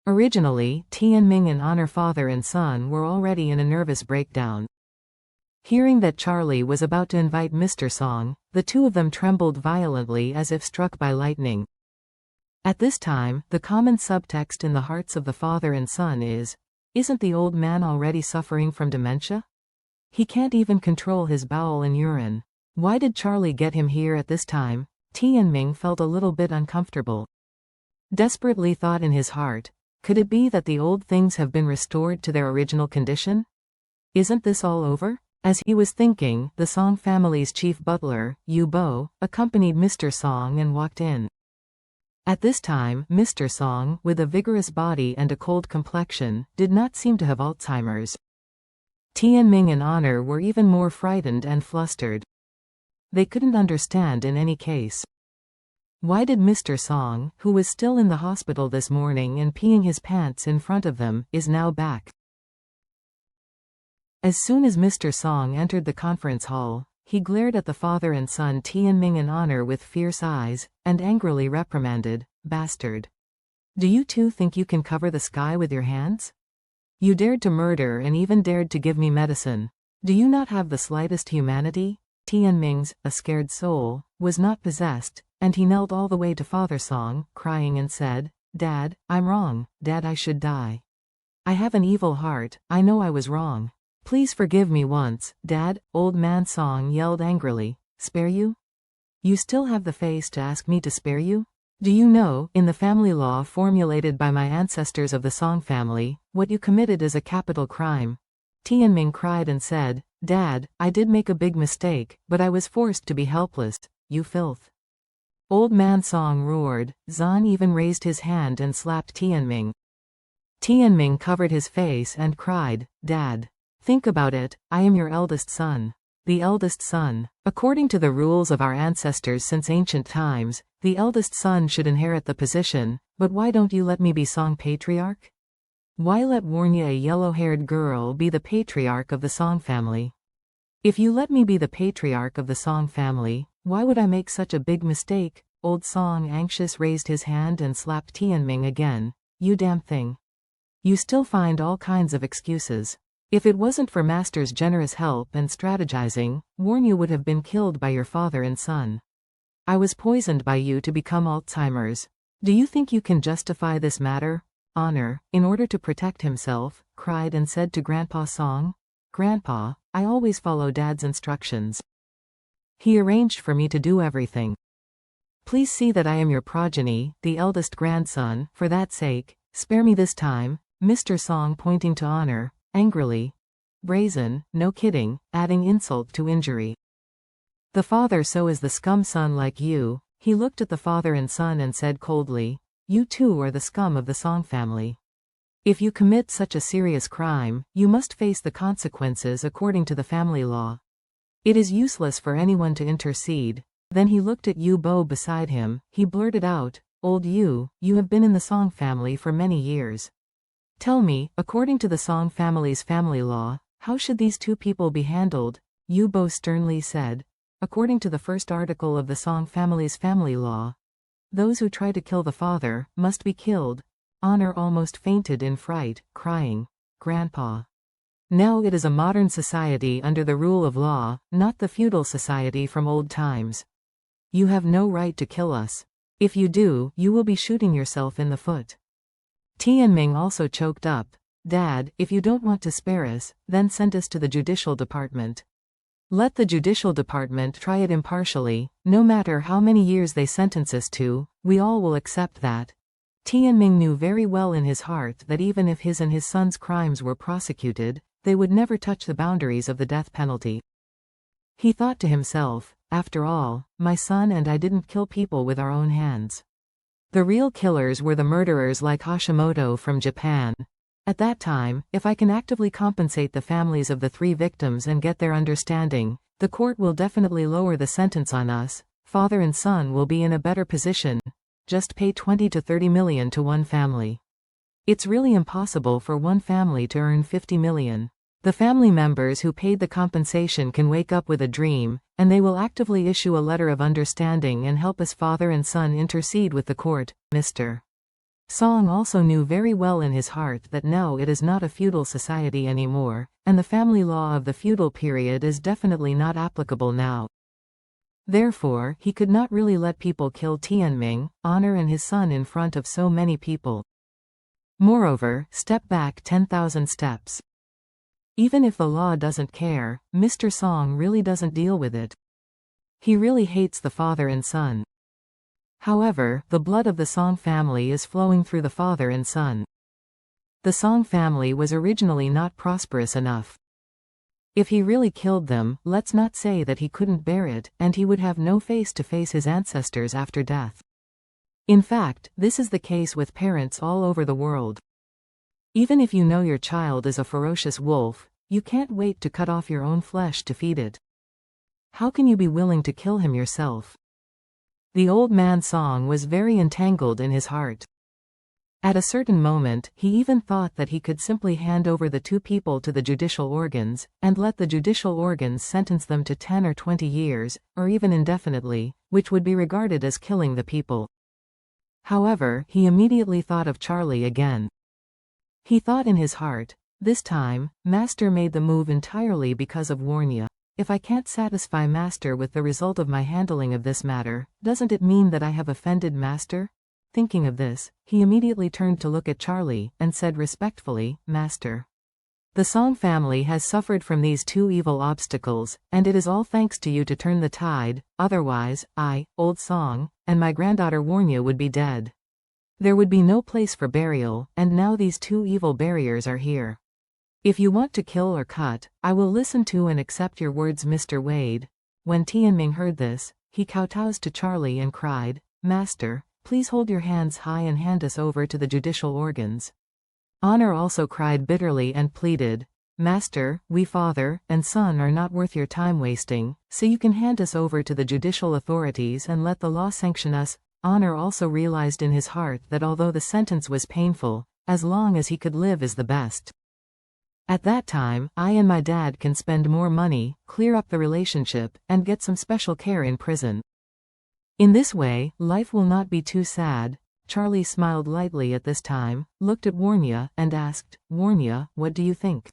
Originally, Tianming and Honor father and son were already in a nervous breakdown. Hearing that Charlie was about to invite Mr. Song, the two of them trembled violently as if struck by lightning. At this time, the common subtext in the hearts of the father and son is, isn't the old man already suffering from dementia? He can't even control his bowel and urine. Why did Charlie get him here at this time? Tianming felt a little bit uncomfortable. Desperately thought in his heart, could it be that the old things have been restored to their original condition? Isn't this all over? As he was thinking, the Song family's chief butler, Yu Bo, accompanied Mr. Song and walked in. At this time, Mr. Song, with a vigorous body and a cold complexion, did not seem to have Alzheimer's. Tianming and Honor were even more frightened and flustered. They couldn't understand in any case. Why did Mr. Song, who was still in the hospital this morning and peeing his pants in front of them, is now back? As soon as Mr. Song entered the conference hall, he glared at the father and son Tianming and Honor with fierce eyes, and angrily reprimanded, "Bastard! Do you two think you can cover the sky with your hands? You dared to murder and even dared to give me medicine. Do you not have the slightest humanity?" Tianming's, a scared soul, was not possessed, and he knelt all the way to Father Song, crying and said, "Dad, I'm wrong, Dad, I should die. I have an evil heart, I know I was wrong. Please forgive me once, Dad." Old man Song yelled angrily, "Spare you? You still have the face to ask me to spare you? Do you know, in the family law formulated by my ancestors of the Song family, what you committed is a capital crime?" Tianming cried and said, "Dad, I did make a big mistake, but I was forced to be helpless, you filth." Old man Song roared. Zan even raised his hand and slapped Tianming. Tianming covered his face and cried, "Dad. Think about it, I am your eldest son. The eldest son. According to the rules of our ancestors since ancient times, the eldest son should inherit the position, but why don't you let me be Song patriarch? Why let Warnya, a yellow-haired girl, be the patriarch of the Song family? If you let me be the patriarch of the Song family, why would I make such a big mistake?" Old Song anxious raised his hand and slapped Tianming again. "You damn thing. You still find all kinds of excuses. If it wasn't for Master's generous help and strategizing, Warnya would have been killed by your father and son. I was poisoned by you to become Alzheimer's. Do you think you can justify this matter?" Honor, in order to protect himself, cried and said to Grandpa Song, "Grandpa, I always follow Dad's instructions. He arranged for me to do everything. Please see that I am your progeny, the eldest grandson, for that sake, spare me this time." Mr. Song pointing to Honor, angrily. "Brazen, no kidding," adding insult to injury. "The father so is the scum son like you." He looked at the father and son and said coldly, "You two are the scum of the Song family. If you commit such a serious crime, you must face the consequences according to the family law. It is useless for anyone to intercede." Then he looked at Yu Bo beside him. He blurted out, "Old Yu, you have been in the Song family for many years. Tell me, according to the Song family's family law, how should these two people be handled?" Yu Bo sternly said, "According to the first article of the Song family's family law, those who try to kill the father must be killed." Honor almost fainted in fright, crying, "Grandpa. Now it is a modern society under the rule of law, not the feudal society from old times. You have no right to kill us. If you do, you will be shooting yourself in the foot." Tianming also choked up. "Dad, if you don't want to spare us, then send us to the judicial department. Let the judicial department try it impartially, no matter how many years they sentence us to, we all will accept that." Tianming knew very well in his heart that even if his and his son's crimes were prosecuted, they would never touch the boundaries of the death penalty. He thought to himself, "After all, my son and I didn't kill people with our own hands. The real killers were the murderers like Hashimoto from Japan. At that time, if I can actively compensate the families of the 3 victims and get their understanding, the court will definitely lower the sentence on us. Father and son will be in a better position. Just pay 20 to 30 million to one family. It's really impossible for one family to earn 50 million. The family members who paid the compensation can wake up with a dream, and they will actively issue a letter of understanding and help us father and son intercede with the court, Mr. Song also knew very well in his heart that now it is not a feudal society anymore, and the family law of the feudal period is definitely not applicable now. Therefore, he could not really let people kill Tianming, Honor and his son in front of so many people. Moreover, step back 10,000 steps. Even if the law doesn't care, Mr. Song really doesn't deal with it. He really hates the father and son. However, the blood of the Song family is flowing through the father and son. The Song family was originally not prosperous enough. If he really killed them, let's not say that he couldn't bear it, and he would have no face to face his ancestors after death. In fact, this is the case with parents all over the world. Even if you know your child is a ferocious wolf, you can't wait to cut off your own flesh to feed it. How can you be willing to kill him yourself? The old man Song was very entangled in his heart. At a certain moment, he even thought that he could simply hand over the two people to the judicial organs, and let the judicial organs sentence them to 10 or 20 years, or even indefinitely, which would be regarded as killing the people. However, he immediately thought of Charlie again. He thought in his heart, this time, Master made the move entirely because of Warnia. If I can't satisfy Master with the result of my handling of this matter, doesn't it mean that I have offended Master? Thinking of this, he immediately turned to look at Charlie, and said respectfully, Master. The Song family has suffered from these two evil obstacles, and it is all thanks to you to turn the tide, otherwise, I, old Song, and my granddaughter Warnia would be dead. There would be no place for burial, and now these two evil barriers are here. If you want to kill or cut, I will listen to and accept your words, Mr. Wade. When Tianming heard this, he kowtows to Charlie and cried, Master, please hold your hands high and hand us over to the judicial organs. Honor also cried bitterly and pleaded, Master, we father and son are not worth your time wasting, so you can hand us over to the judicial authorities and let the law sanction us. Honor also realized in his heart that although the sentence was painful, as long as he could live is the best. At that time, I and my dad can spend more money, clear up the relationship, and get some special care in prison. In this way, life will not be too sad. Charlie smiled lightly at this time, looked at Warnia, and asked, Warnia, what do you think?